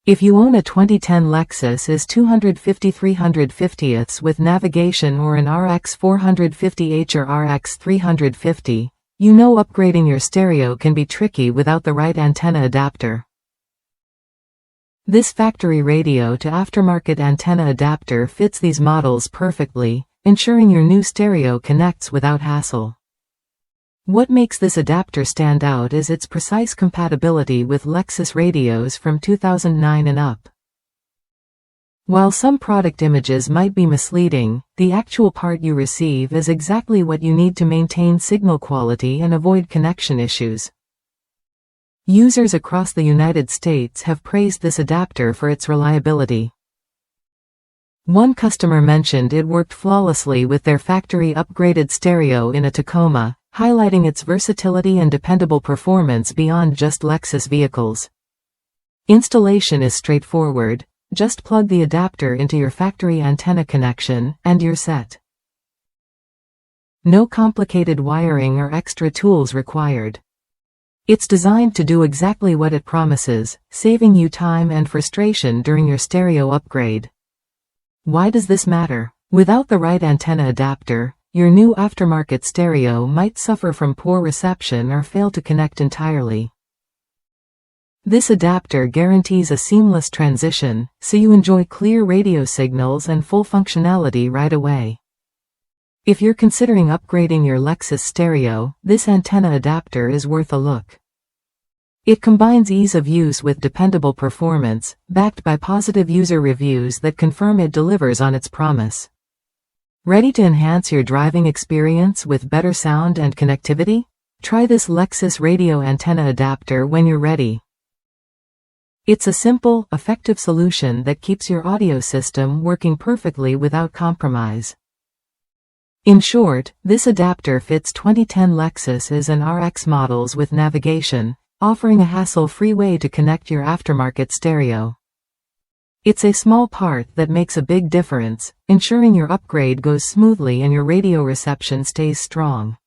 If you own a 2010 Lexus IS 250/350 with navigation or an RX 450h or RX 350, you know upgrading your stereo can be tricky without the right antenna adapter. This factory radio to aftermarket antenna adapter fits these models perfectly, ensuring your new stereo connects without hassle. What makes this adapter stand out is its precise compatibility with Lexus radios from 2009 and up. While some product images might be misleading, the actual part you receive is exactly what you need to maintain signal quality and avoid connection issues. Users across the United States have praised this adapter for its reliability. One customer mentioned it worked flawlessly with their factory upgraded stereo in a Tacoma, highlighting its versatility and dependable performance beyond just Lexus vehicles. Installation is straightforward. Just plug the adapter into your factory antenna connection, and you're set. No complicated wiring or extra tools required. It's designed to do exactly what it promises, saving you time and frustration during your stereo upgrade. Why does this matter? Without the right antenna adapter, your new aftermarket stereo might suffer from poor reception or fail to connect entirely. This adapter guarantees a seamless transition, so you enjoy clear radio signals and full functionality right away. If you're considering upgrading your Lexus stereo, this antenna adapter is worth a look. It combines ease of use with dependable performance, backed by positive user reviews that confirm it delivers on its promise. Ready to enhance your driving experience with better sound and connectivity? Try this Lexus radio antenna adapter when you're ready. It's a simple, effective solution that keeps your audio system working perfectly without compromise. In short, this adapter fits 2010 Lexus IS and RX models with navigation, offering a hassle-free way to connect your aftermarket stereo. It's a small part that makes a big difference, ensuring your upgrade goes smoothly and your radio reception stays strong.